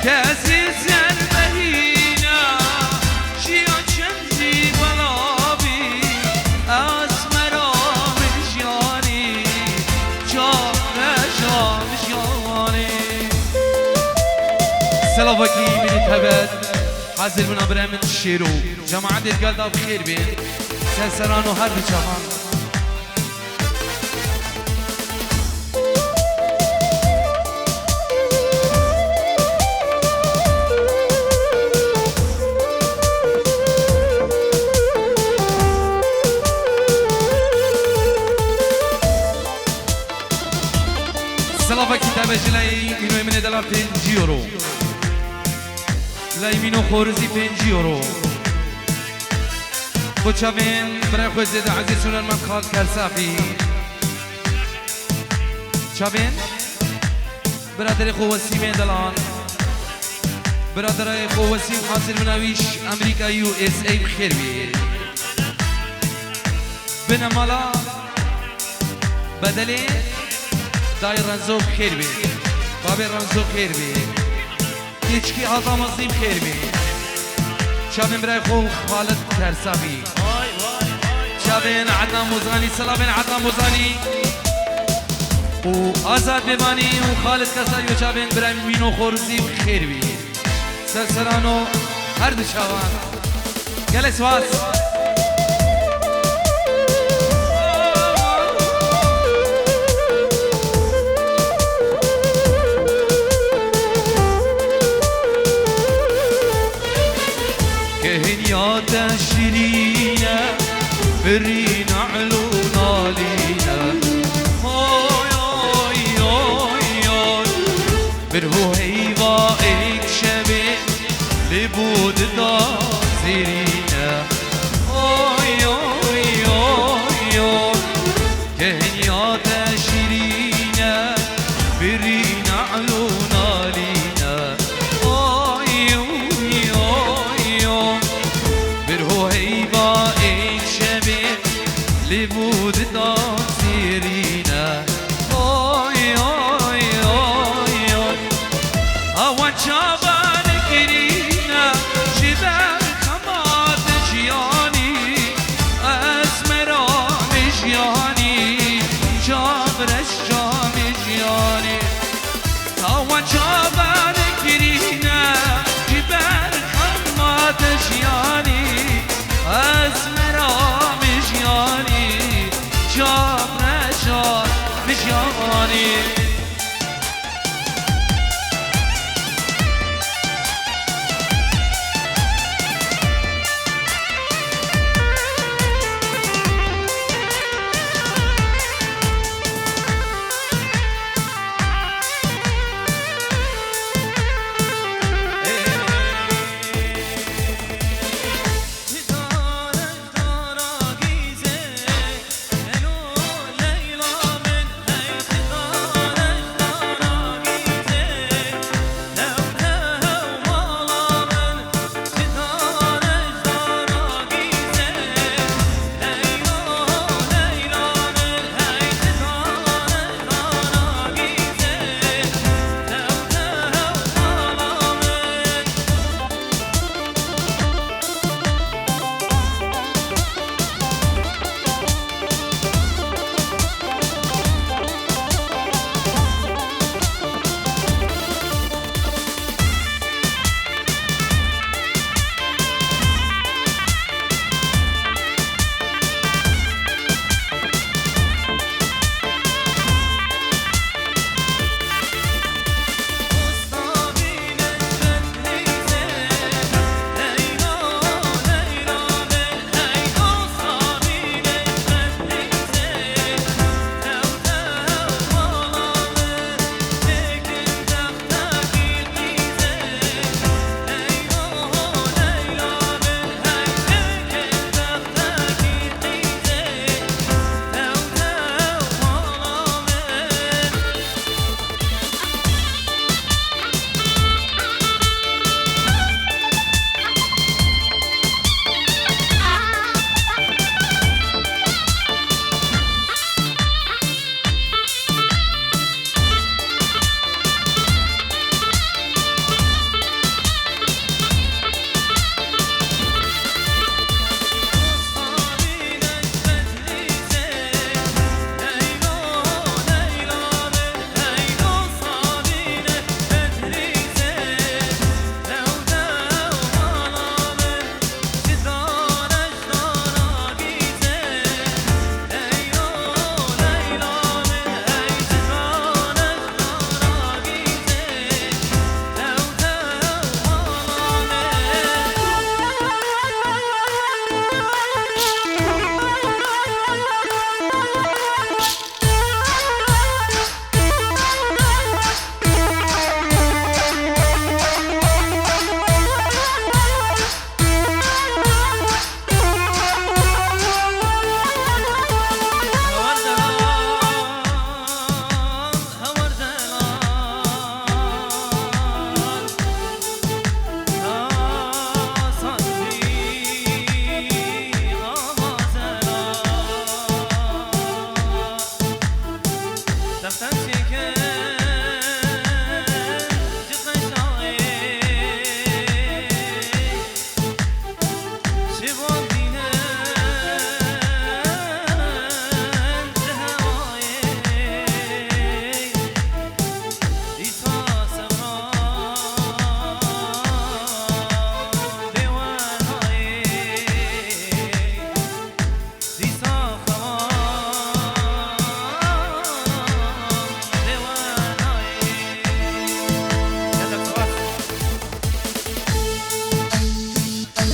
کسی سربهینا شیا چندی بلابی از مرام جانی جام جانی سلافاکی بینی تبد حاضر بنا برامن شیرو جماعت القلدة بخير بين سلسلان وهر بجهان سلافا كتابة جلاي منو من دلار 5 يورو لای مینو خورزی 5 یورو بچاوین برای خود زده عزیز سونر من خال کرسافی چاوین برادر خو وسیم دلان برادر خو وسیم حاصل مناویش امریکا یو اس ای بخیر بی بنمالا بدلی دایر رنزو بخیر بی بابی رنزو بخیر بی هیچکی آزامازیم خیر بی شابین برای خو خالد ترسابی شابین عدنان موزانی سلامین عدنان موزانی و آزاد ببانی و خالد کسایی و شابین برای مینو خورزیم خیر بی سلسلانو هر دو شوان گلس واس تشرينا برينا علونا لينا هاي هاي هاي هاي برهو هيبا ايك شبه لبود دازرينا هاي هاي هاي هاي كهنيا تشرينا برينا علونا لينا هاي هاي هاي هاي برهو هيبا ايك شبه لبود دازرينا هاي هاي هاي هاي اوان شابان كرينا شبه خمات جياني اسمرام جياني جابرش جام جياني اوان شابان كرينا شبه خمات جياني اسمرام جياني جابرش جام جياني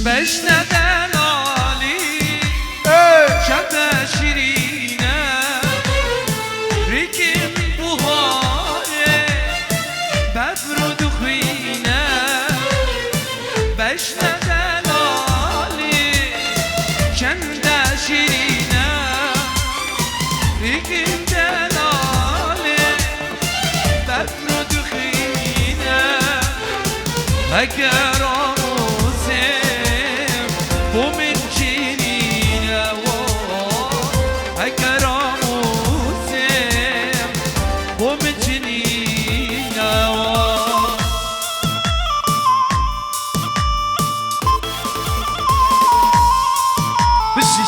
بشنه دلالی شده شیرینه ریکیم بوهاره بدر و دخینه بشنه دلالی شده شیرینه ریکیم دلالی بدر و دخینه اگر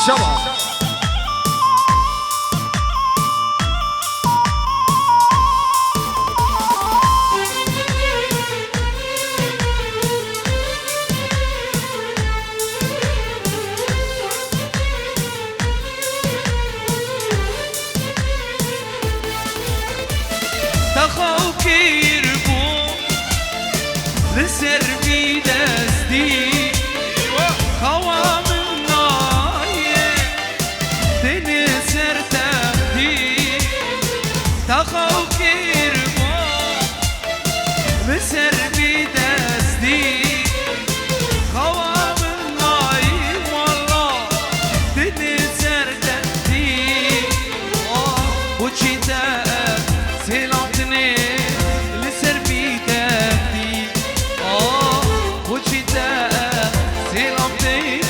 شباب تخاو كيربو لسر في دستي خوام الناية دني سر تهدي تخاو كيربو لسر في دستي خوام الناية والله دني سر تهدي وشيتا سيلانتني لسر في تهدي وشيتا سيلانتني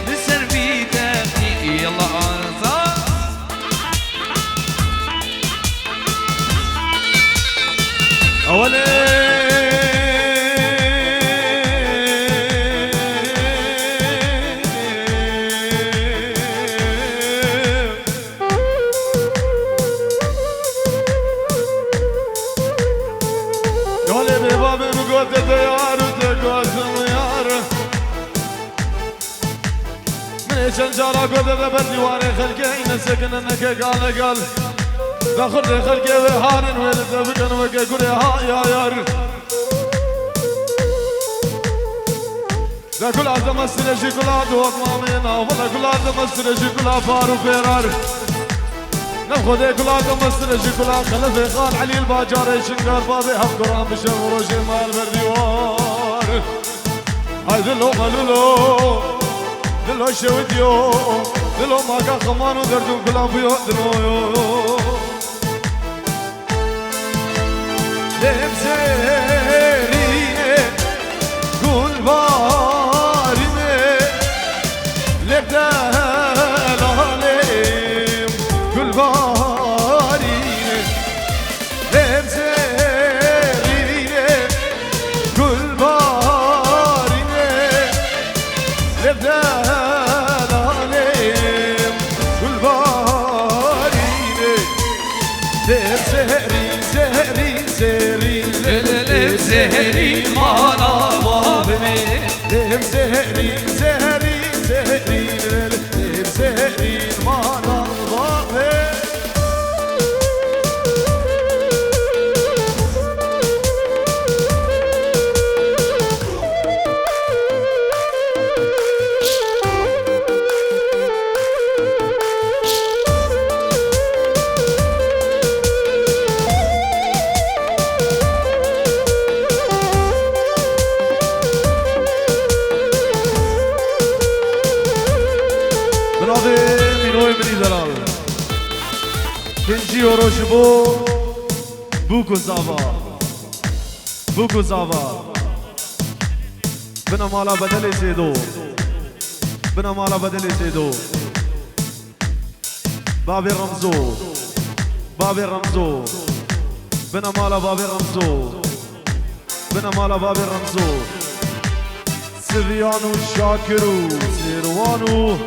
لسر في تهدي يلا أنزل أولي بابي بقول تيار وتقول يار من شنجارة قد بدي واري خلقي نسكن انك قال داخل خلقي وهارن ولد بكن وقول يا يار دا كل عزم السنة شكلا دوق مامينا ولا كل عزم السنة شكلا فارو فيرار ناخذ كلها تمسر شكلها خلف خال علي الباجار شنقر بابي هفقران بشمر وشمال برديوار هاي دلو خلولو دلو شوديو دلو ما كان خمان ودردو كلها بيو دلو لبسيريني قول باريني لبدال عليم كل باريني لبسيريني كل باريني لبدال عليم كل باريني لبسيري زهري زهري زهري مانا بابي زهري زهري زهري زهري مانا بابي Kenji Oroşbo Buku Zava Buku Zava Bina mala badali sedo Bina mala badali sedo Babi Ramzo Babi Ramzo Bina mala Babi Ramzo Bina mala Babi Ramzo Siriyanu Shakiru Sirwanu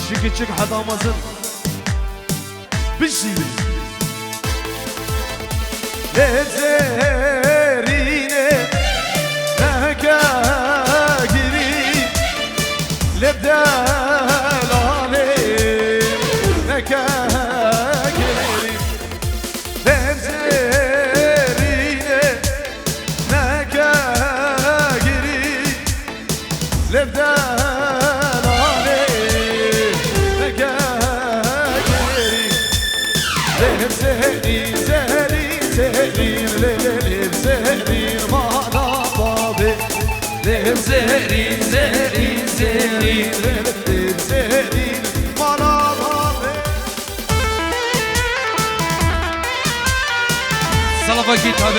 Şikiçik hadamazın بشي لزريني نكاكري لبدال عليم نكاكري لزريني نكاكري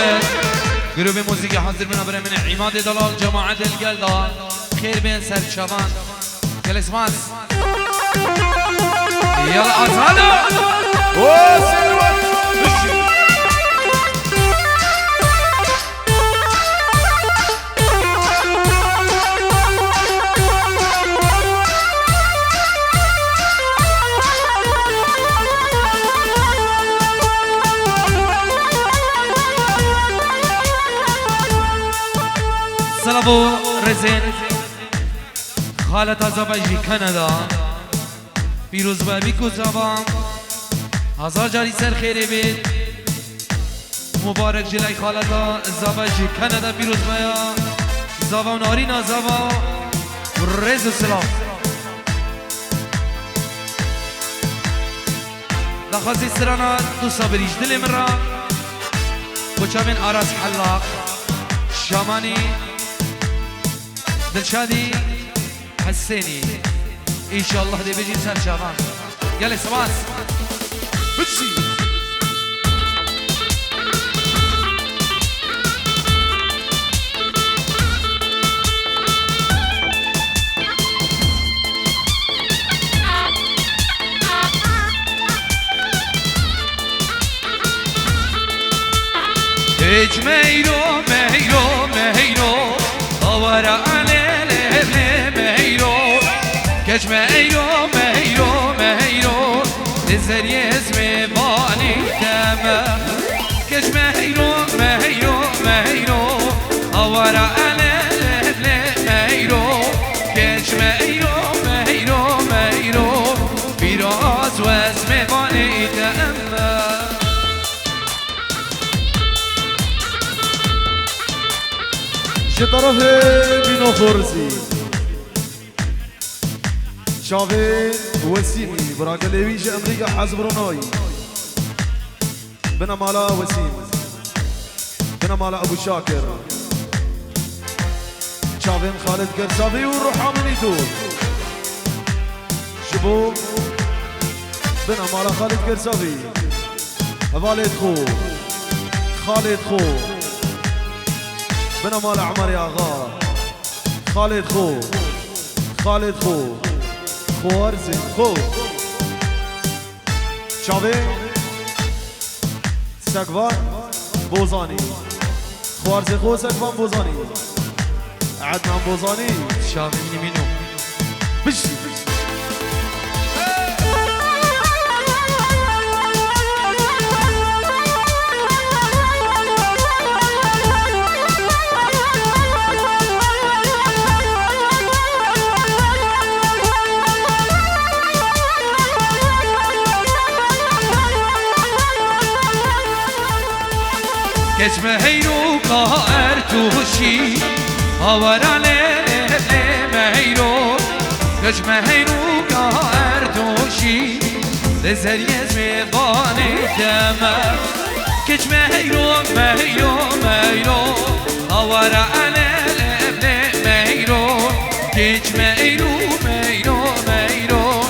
باشد گروه موسیقی حاضر بنا برای من عماد دلال جماعت الگلدا خیر بین سرچوان گل اسماس يلا أصاله وسلوان سلامو رزين خالة زباجي كندا پیروز بابی کو زبان هزار جاری سر خیره بید مبارک جلای خالتا زبا جی کانادا پیروز بایا زبا و نارینا زبا و رز و سلام دخواستی سرانا دو صبریش دل من را بچه من آراز حلاق شامانی دلشادی حسینی İnşallah de becin sen Şaban. Gel Esmas. بتشي Hiç meyro meyro meyro avara alele meyro Geç meyro meyro meyro Dizleri ezmi bani deme Geç meyro meyro meyro Avara alele meyro Geç meyro meyro meyro Biraz vezmi bani deme شي طرفي بينو خرزي شافين وسيمي براقليويش امريكا حزب روناي بنا مالا وسيم بنا مالا ابو شاكر شافين خالد قرصابي والروحاني دول شبوب بنا مالا خالد قرصابي خالد خو خالد خو بنا مال عمر يا غا خالد خو خالد خو خوارزم خو شاوي سكوان بوزاني خوارزم خو سكوان بوزاني عدنان بوزاني شاوي منو بشي Geçme heyru kahar tuşi Havara le meyru Geçme heyru kahar tuşi Lezer yezme bani deme Geçme heyru meyru meyru Havara le meyru Geçme heyru meyru meyru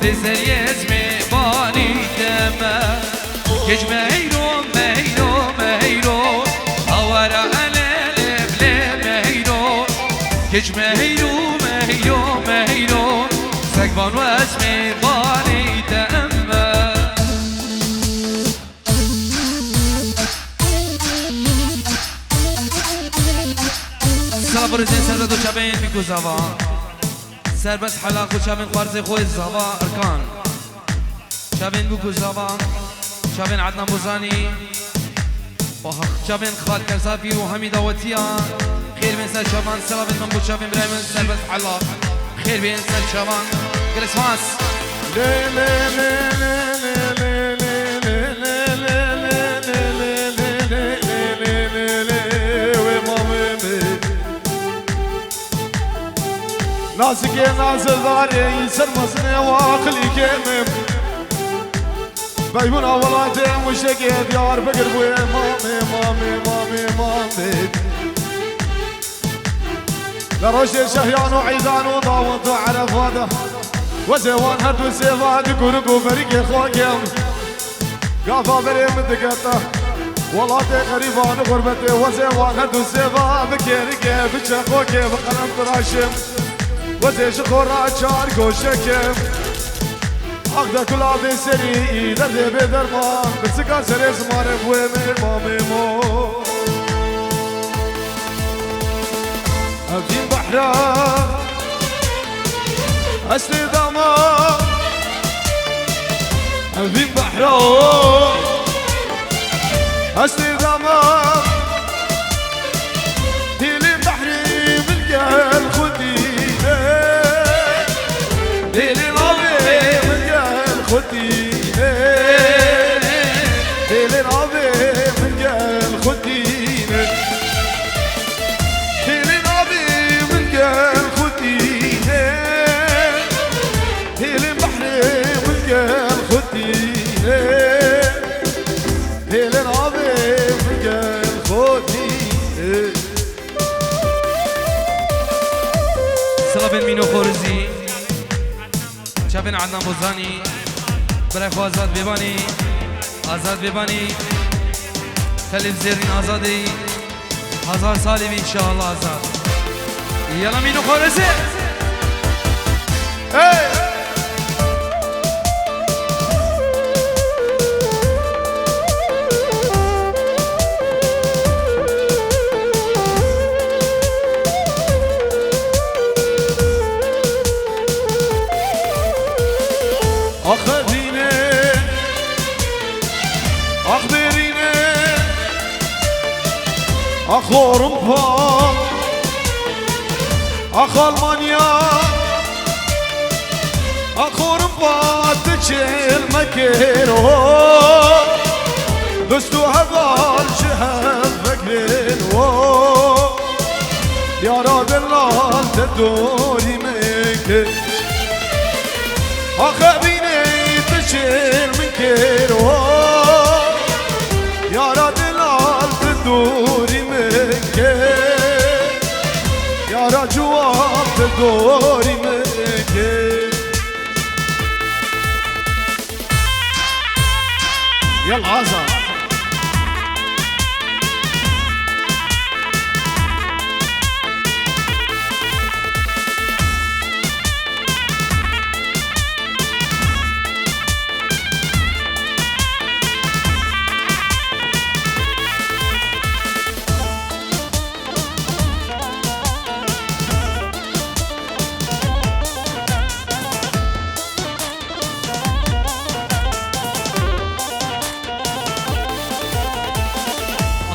Lezer yezme bani deme Geçme heyru meyru meyru Havara le meyru Geçme heyru meyru meyru Sekvan ve esmi bani temme صبر زين سرد وشابين بيكو زوا سربس حلاق وشابين قرزي خوي الزوا أركان شابين بيكو زوا شابين عدنا بوزاني شابين خالد كرزافي وهمي داوتيا خير بين سر شابان سلام من بو شابين برايم سربس حلاق خير بين سر شابان جلس فاس ناسك ناس ضاري سرمسني واخلي كيمم بيبونا ولاتي مشتاق ديار بقر بوي مامي مامي مامي مامي لروش شهيان وعيدان وضاوط وعرفاده وزيوان هد وسيفاد كوركو فريق خوكم قافا بريم دقطه والله غريبان غربتي وزيوان هدو سيبا بكيري بشخوكي بقلم تراشم وزي شخورا چار گوشكم اخدا كلا بسري درد بدرمان بسكار سري زمان بوي من مامي مو افين بحرا اسلي داما افين بحرا اسلي داما ديلي بحري من قلب خدي ديلي رابي من قلب خدي ديلي رابي من قلب خدي ديلي رابي من قلب خدي ديلي بحري من قلب خدي ديلي رابي من قلب خدي سلام مینو خورزی چابن عدنان بوزانی برای خو آزاد ببانی آزاد ببانی تلویزیون آزادی 1000 سالی انشاءالله آزاد یلا مینو خورزی اخ اوروبا اخ المانيا اخ اوروبا تجيل مكيرو دستو هذا الجهل فقرين يا رب الله تدوري مكير اخ بيني تجيل مكيرو يا رب الله تدوري يا رجواب تدوري مكي يلا عزا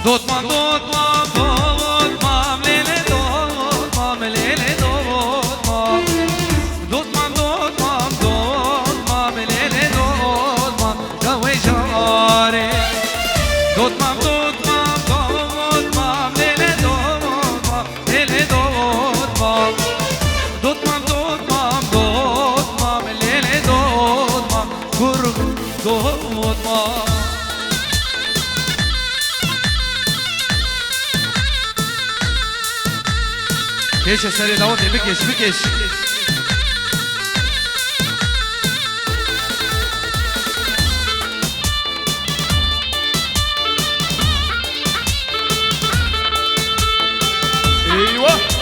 دوتمان دوتمان دوتمان لیلی دوتمان لیلی دوتمان دوتمان دوتمان دوتمان لیلی دوتمان جوی جاری دوتمان دوتمان دوتمان لیلی دوتمان لیلی دوتمان دوتمان دوتمان دوتمان لیلی دوتمان گرگ دوتمان كيش سري داوود بكيش بكيش ايوه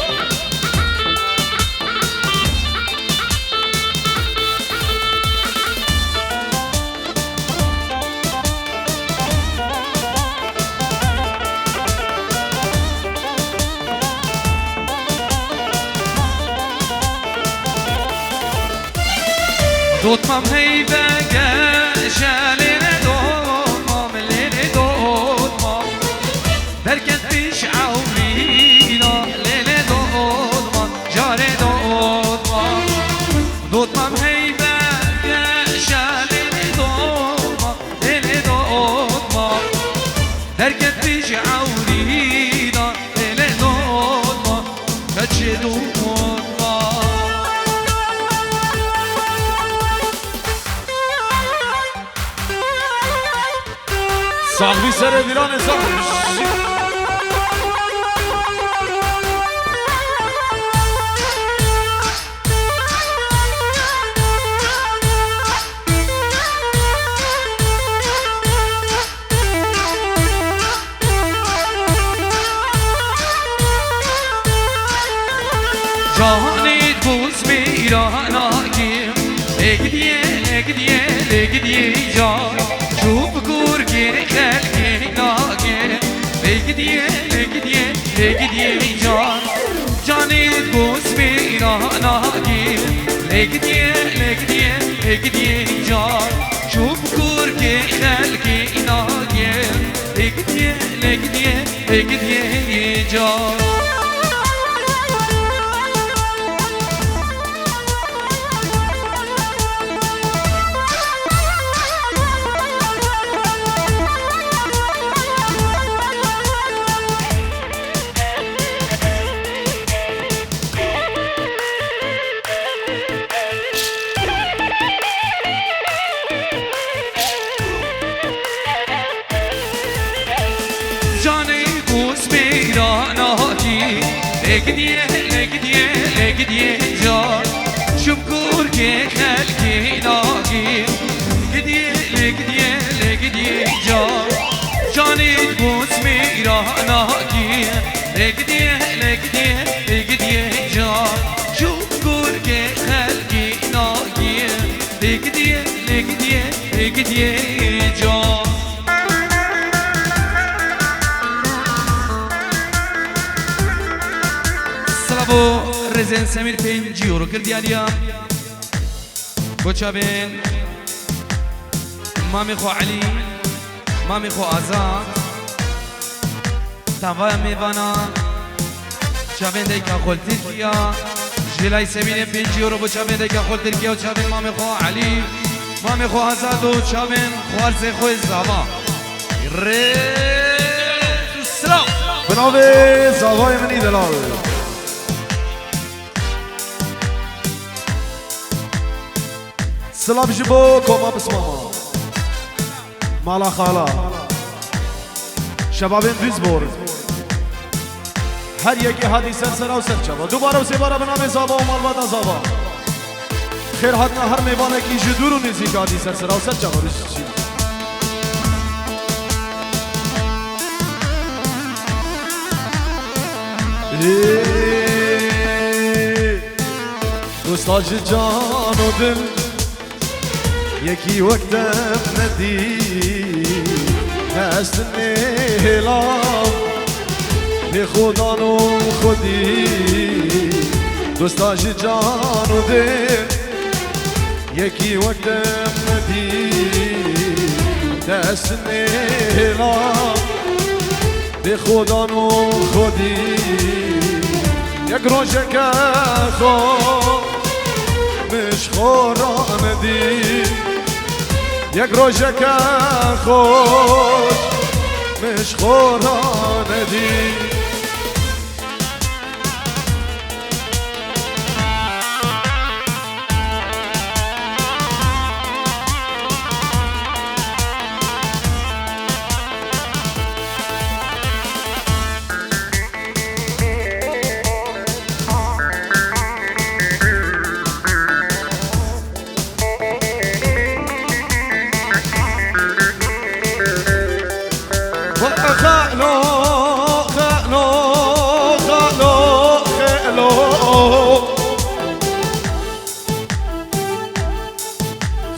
دوتمام هيبة جالينا دوتمام ليلي دوتمام بركت بيش عورينا ليلي دوتمام جاري دوتمام دوتمام هيبة جالينا دوتمام ليلي دوتمام بركت بيش عورينا ليلي دوتمام كتشي دوتمام صاحبي سر دیران صاحبي جانت بوس بیراناگیم لگدیه جان شوف گرگی خلقی ناگیم لگدیه جان جانت بوس بیراناگیم لگدیه جان شوف گرگی خلقی ناگیم لگدیه جان لگدیه جان شوف گرگی خلقی ناگیم لگدیه جان جانت بوس میراناگیم لگدیه جان شوف گرگی خلقی ناگیم لگدیه جان سلامو رزن سمیر 5 یورو کردی علیا بچابین مامی خو علی مامی خو آزاد تنوای میوانا چابین دیگه خول ترکیه جلای سمیر 5 یورو بچابین دیگه خول ترکیه و چابین مامی خو علی مامی خو آزاد و چابین خوارز خو زاوا سلام بنابه زاوای منی دلال سلام جبو كوما بسماما مالا خالا شبابين دوزبور هر یکی هادی سرسرا و سرچبا دوباره و سه باره به نام زابا و مالبادا زابا خیر حتنا هر میوانه کی جدور و نزیک هادی سرسرا و سرچبا دوستاج جان و دل یکی وقتم ندی هست نیلام به خودان و خودی دوستاج جان و دل یکی وقتم ندی هست نیلام به خودان و خودی یک روشه که خواه مش خوران دی یک روشه که خوش مش خوران دی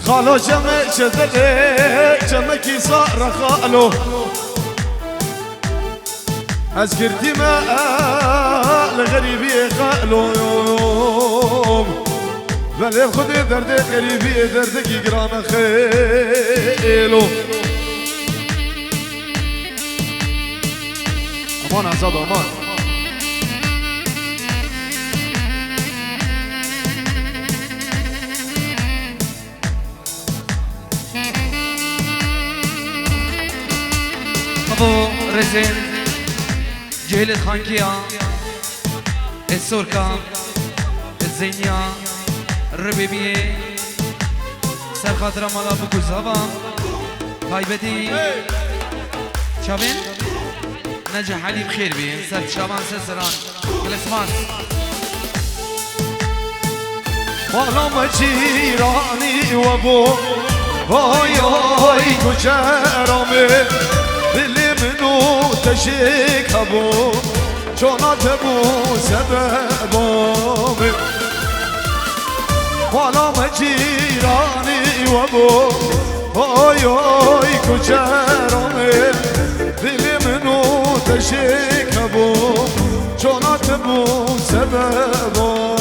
خالو جمع شدله جمع کی صار خالو از کردی ما لغریبی خالو ولی خود درد غریبی درد کی گران خیلو امان آزاد امان ابو رزن جهل خانكيا السوركا الزينيا الربيبية سر خاطر مالا بكو زابا طيبتي شابين نجح علي بخير بي سر شابان سرسران الاسماس وانا مجيراني وابو هاي هاي كشرامي دلی منو تشک هبو چونات بو سببامي والا مجيراني وابو اوي اوي كجرامي دلي منو تشكبو چونات بو سببامي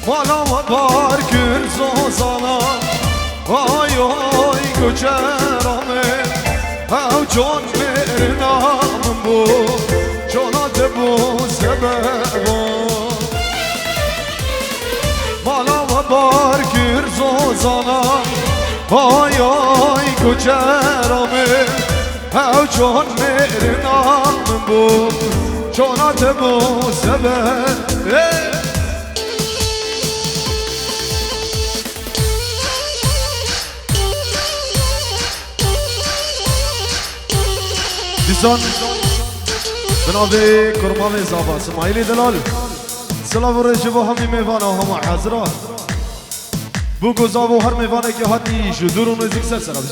والا و بار کرزو زانا آی آی گجرامه او جان مرنام بو جانات بو سببا والا و بار کرزو زانا آی آی گجرامه او جان مرنام بو جانات بو سببا دیسان بنابه کرماوی زابا سمایلی دلال سلام و رجب و همی میوانه و همه حضرات بو گذاب و هر میوانه که حتی شدور و نزدیک سر سرم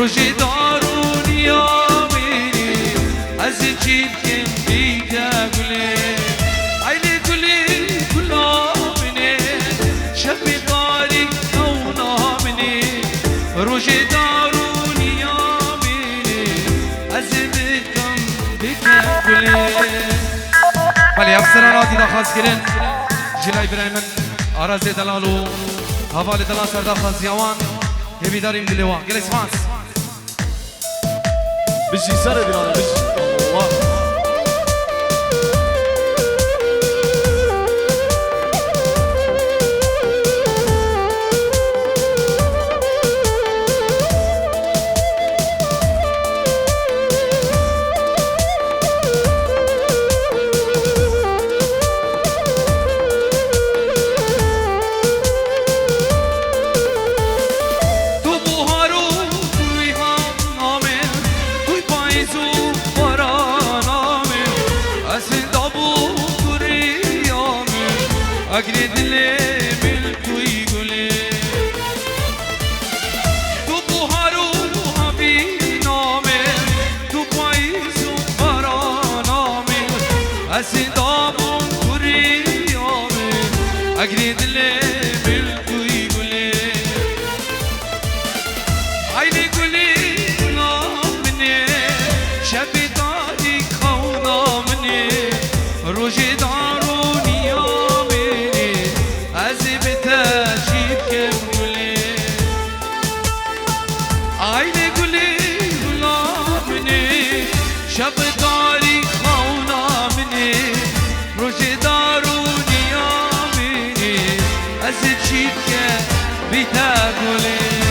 روشی دارون یا منی از چیت کن بیتا گلی ایلی گلی گلا منی شبی داری کونا منی روشی دارون یا منی از بکم بیتا گلی بله افسراناتی دا خواست کرن جلای برایمن آراز دلالو حوال دلال سردا خواست یوان هبی داریم دلوان گلی سپاس بشي سرد انا بشي الله اگری دلی من کوی گلی تو بهارو همی نامه تو پاییز و بارانامه اسیدامون کوریامه اگری دلی من کوی گلی ایلی گلی نامنه شبی داری کونامنه روژی دارونیا شب داری خونا منی روژه دارونی آمینی از چیت که بیتا گلی